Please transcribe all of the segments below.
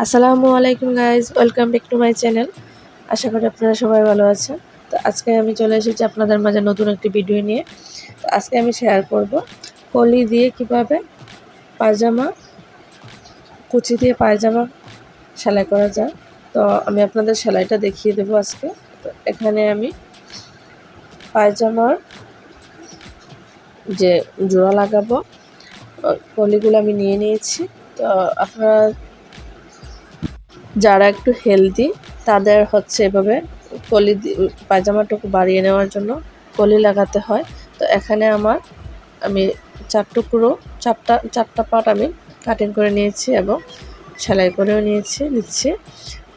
আসসালামু আলাইকুম guys, welcome back to my channel. আশা করি আপনারা সবাই ভালো আছেন। তো আজকে আমি চলে এসেছি আপনাদের মাঝে নতুন একটি ভিডিও নিয়ে। তো আজকে আমি শেয়ার করব কলি দিয়ে কিভাবে পায়জামা, কুচি দিয়ে পায়জামা সেলাই করা যায়। তো আমি আপনাদের সেলাইটা দেখিয়ে দেবো আজকে। তো এখানে আমি পায়জামার যে জোড়া লাগাবো কলিগুলো আমি নিয়ে নিয়েছি। তো আপনারা যারা একটু হেলদি তাদের হচ্ছে এভাবে কলি পায়জামাটুকু বাড়িয়ে নেওয়ার জন্য কলি লাগাতে হয়। তো এখানে আমি চারটা পার্ট আমি কাটিং করে নিয়েছি এবং সেলাই করেও নিচ্ছি।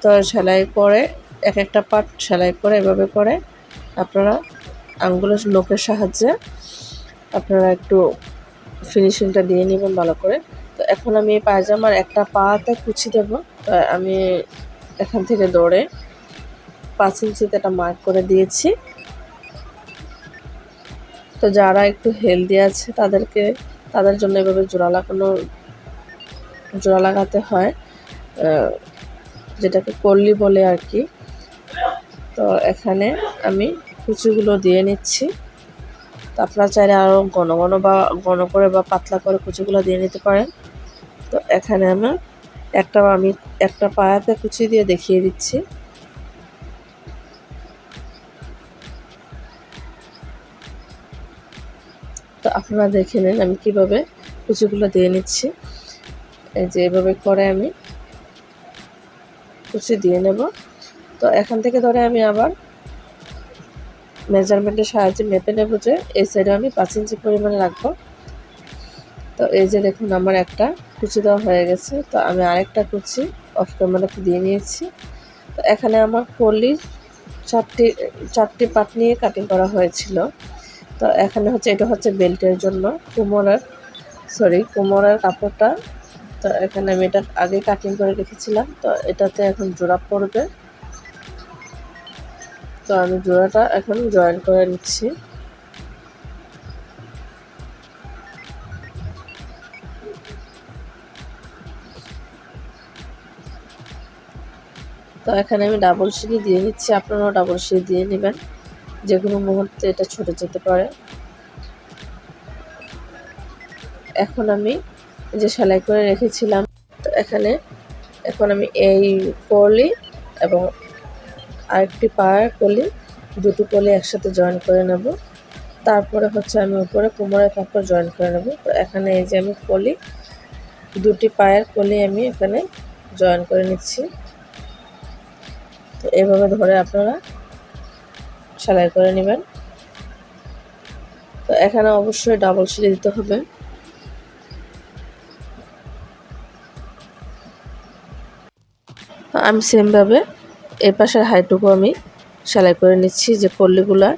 তো সেলাই করে এক একটা পার্ট সেলাই করে এভাবে করে আপনারা আঙ্গুলের নখের সাহায্যে আপনারা একটু ফিনিশিংটা দিয়ে নেবেন ভালো করে। তো এখন আমি এই পায়জামার একটা পাতে কুচি দেবো। তো আমি এখান থেকে দৌড়ে 5 ইঞ্চিতে একটা মার্ক করে দিয়েছি। তো যারা একটু হেলদি আছে তাদের জন্য এভাবে জোড়া লাগাতে হয়, যেটাকে কল্লি বলে আর কি। তো এখানে আমি কুচিগুলো দিয়ে নিচ্ছি। তো আপনারা চাইলে আরও ঘন করে বা পাতলা করে কুচিগুলো দিয়ে নিতে পারেন। তো এখানে আমি একটা পায়াতে কুচি দিয়ে দেখিয়ে দিচ্ছি। তো আপনারা দেখে নেন আমি কিভাবে কুচিগুলো দিয়ে নিচ্ছি। এই যে এভাবে করে আমি কুচি দিয়ে নেব। তো এখান থেকে ধরে আমি আবার মেজারমেন্টের সাহায্যে মেপে নেব যে এই সাইডে আমি 5 ইঞ্চি পরিমাণে রাখবো। তো এই যে দেখুন আমার একটা কুচি দেওয়া হয়ে গেছে। তো আমি আরেকটা কুচি অফ ক্যামেরাতে দিয়ে নিয়েছি। তো এখানে আমার কলির চারটি পার্ট নিয়ে কাটিং করা হয়েছিল। তো এখানে এটা হচ্ছে বেল্টের জন্য কোমরের কাপড়টা। তো এখানে আমি এটা আগে কাটিং করে রেখেছিলাম। তো এটাতে এখন জোড়া পড়বে। তো আমি জোড়াটা এখন জয়েন করে নিচ্ছি। তো এখানে আমি ডাবল সিলি দিয়ে নিচ্ছি। আপনারাও ডাবল সিলি দিয়ে নেবেন, যে কোনো মুহূর্তে এটা ছুটে যেতে পারে। এখন আমি যে সেলাই করে রেখেছিলাম, তো এখন আমি এই কলি এবং আরেকটি পায়ের কলি, দুটো কলি একসাথে জয়েন করে নেব। তারপরে আমি উপরে কোমরের কাপড় জয়েন করে নেব। তো এখানে এই যে আমি দুটি পায়ের কলি আমি এখানে জয়েন করে নিচ্ছি। তো এভাবে ধরে আপনারা সেলাই করে নেবেন। তো এখানে অবশ্যই ডাবল সিলি দিতে হবে। আমি সেমভাবে এই পাশের হাইটুকু আমি সেলাই করে নিচ্ছি, যে কলিগুলা।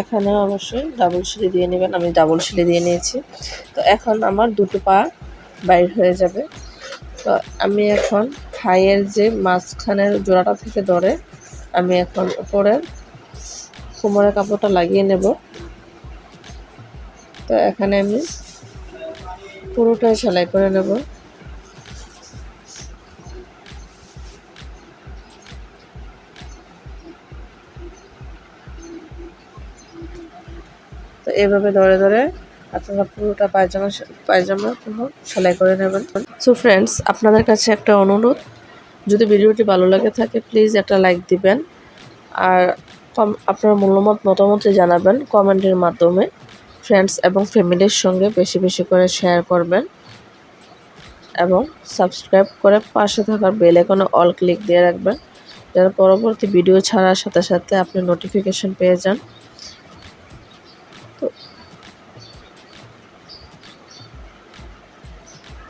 এখানে অবশ্যই ডাবল সিলি দিয়ে নেবেন। আমি ডাবল সিলি দিয়ে নিয়েছি। তো এখন আমার দুটো পা বাইর হয়ে যাবে। তো আমি এখন থাইয়ের যে মাঝখানের জোড়াটা থেকে ধরে আমি এখন উপরের কোমরের কাপড়টা লাগিয়ে নেব। তো এখানে আমি পুরোটাই সেলাই করে নেব। তো এভাবে ধরে ধরে আপনারা পুরোটা পায়জামা সেলাই করে নেবেন। সো ফ্রেন্ডস, আপনাদের কাছে একটা অনুরোধ, যদি ভিডিওটি ভালো লাগে থাকে প্লিজ একটা লাইক দিবেন। আর আপনার মতামত জানাবেন কমেন্টের মাধ্যমে। ফ্রেন্ডস এবং ফ্যামিলির সঙ্গে বেশি বেশি করে শেয়ার করবেন এবং সাবস্ক্রাইব করে পাশে থাকার বেল আইকনে অল ক্লিক দিয়ে রাখবেন, যেন পরবর্তী ভিডিও ছাড়ার সাথে সাথে আপনি নোটিফিকেশন পেয়ে যান।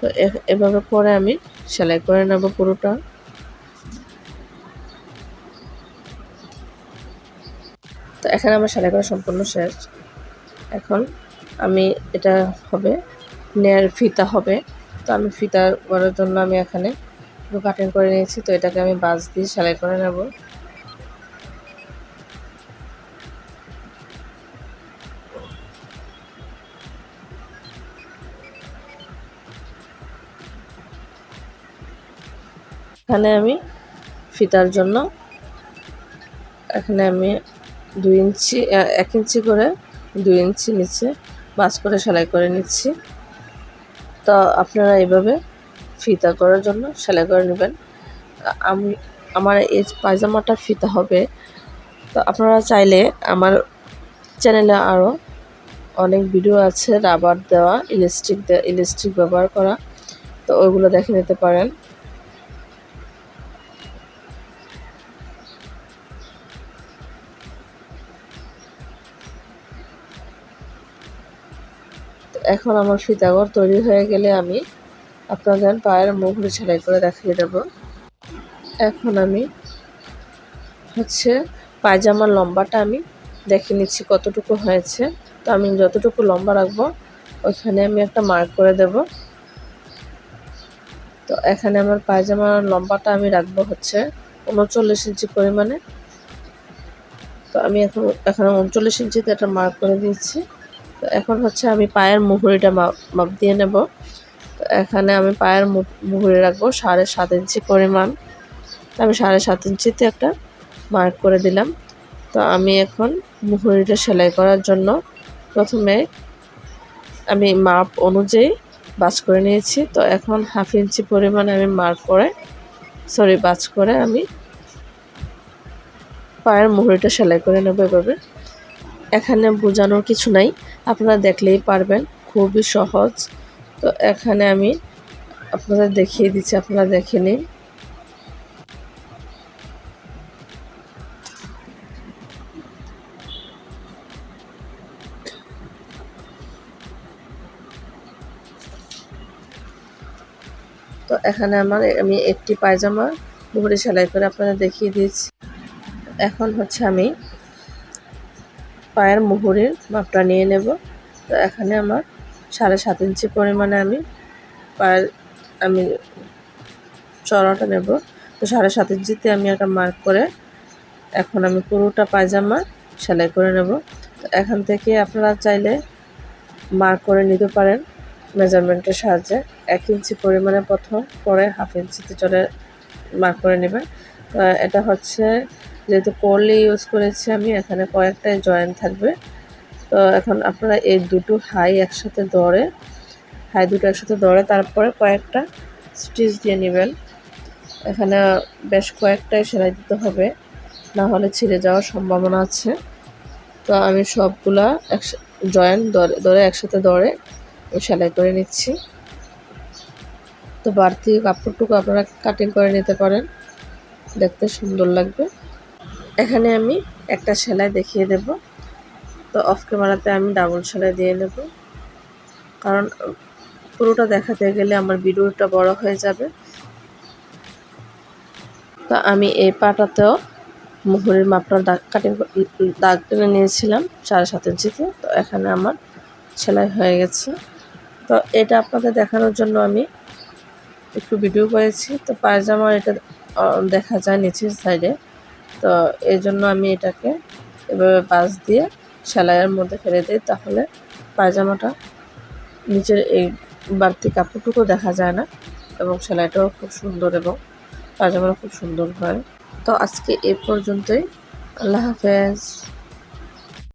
তো এভাবে করে আমি সেলাই করে নেব পুরোটা। তো এখানে আমার সেলাই করা সম্পূর্ণ শেষ। এখন এটা হবে নেয়ার ফিতা হবে। তো তো আমি ফিতা করার জন্য আমি এখানে কাটিং করে নিয়েছি। তো এটাকে আমি বাঁশ দিয়ে সেলাই করে নেব। এখানে আমি ফিতার জন্য এখানে আমি 2 ইঞ্চি 1 ইঞ্চি করে 2 ইঞ্চি নিচে ভাঁজ করে সেলাই করে নিচ্ছি। তো আপনারা এইভাবে ফিতা করার জন্য সেলাই করে নেবেন। আমার এই পায়জামাটা ফিতা হবে। তো আপনারা চাইলে আমার চ্যানেলে আরও অনেক ভিডিও আছে রাবার দেওয়া, ইলাস্টিক ব্যবহার করা, তো ওইগুলো দেখে নিতে পারেন। এখন আমার ফিতাঘর তৈরি হয়ে গেলে আমি আপনাদের পায়ের মুহুরি সেলাই করে দেখিয়ে দেব। এখন আমি পায়জামার লম্বাটা আমি দেখে নিচ্ছি কতটুকু হয়েছে। তো আমি যতটুকু লম্বা রাখবো ওইখানে আমি একটা মার্ক করে দেব। তো এখানে আমার পায়জামার লম্বাটা আমি রাখবো 39 ইঞ্চি পরিমাণে। তো আমি এখানে 39 ইঞ্চিতে একটা মার্ক করে দিয়েছি। তো এখন আমি পায়ের মুহুরিটা মাপ দিয়ে নেব। তো এখানে আমি পায়ের মুহুরি রাখবো 7.5 ইঞ্চি পরিমাণ। আমি 7.5 ইঞ্চিতে একটা মার্ক করে দিলাম। তো আমি এখন মুহুরিটা সেলাই করার জন্য প্রথমে আমি মাপ অনুযায়ী ভাঁজ করে নিয়েছি। তো এখন 1/2 ইঞ্চি পরিমাণে আমি ভাঁজ করে আমি পায়ের মুহুরিটা সেলাই করে নেব এভাবে। এখানে বোঝানোর কিছু নাই, আপনারা দেখলেই পারবেন, খুবই সহজ। তো এখানে আমি আপনাদের দেখিয়ে দিচ্ছি, আপনারা দেখে নিন। তো এখানে আমি একটি পায়জামা মুহুরি সেলাই করে আপনাদের দেখিয়ে দিয়েছি। এখন আমি পায়ের মুহুরির মাপটা নিয়ে নেব। তো এখানে আমার 7.5 ইঞ্চি পরিমাণে আমি চড়াটা নেব। তো 7.5 ইঞ্চিতে আমি একটা মার্ক করে এখন আমি পুরোটা পায়জামা সেলাই করে নেব। তো এখান থেকে আপনারা চাইলে মার্ক করে নিতে পারেন মেজারমেন্টের সাহায্যে। 1 ইঞ্চি পরিমাণে প্রথম, পরে 1/2 ইঞ্চিতে মার্ক করে নেবেন। এটা যেহেতু পলি ইউজ করেছি আমি, এখানে কয়েকটা জয়েন্ট থাকবে। তো এখন আপনারা এই দুটো হাই দুটো একসাথে ধরে তারপরে কয়েকটা স্টিচ দিয়ে নেবেন। এখানে বেশ কয়েকটাই সেলাই দিতে হবে, না হলে ছিঁড়ে যাওয়ার সম্ভাবনা আছে। তো আমি সবগুলা জয়েন্ট একসাথে ধরে সেলাই করে নিচ্ছি। তো বাড়তি কাপড়টুকু আপনারা কাটিং করে নিতে পারেন, দেখতে সুন্দর লাগবে। এখানে আমি একটা সেলাই দেখিয়ে দেব। তো অফ ক্যামেরাতে আমি ডাবল সেলাই দিয়ে নেব, কারণ পুরোটা দেখাতে গেলে আমার ভিডিওটা বড় হয়ে যাবে। তো আমি এই পাটাতেও মুহুরির মাপটা দাগ টেনে নিয়েছিলাম 7.5 ইঞ্চিতে। তো এখানে আমার সেলাই হয়ে গেছে। তো এটা আপনাদের দেখানোর জন্য আমি একটু ভিডিও করেছি। তো পায়জামা এটা দেখা যায় নিচের সাইডে, তো এই জন্য আমি এটাকে এভাবে ভাঁজ দিয়ে সেলাইয়ের মধ্যে ফেলে দিই, তাহলে পায়জামাটা নিচের এই বাড়তি কাপড়টুকু দেখা যায় না, এবং সেলাইটাও খুব সুন্দর এবং পায়জামাটা খুব সুন্দর হয়। তো আজকে এ পর্যন্তই। আল্লাহ হাফেজ।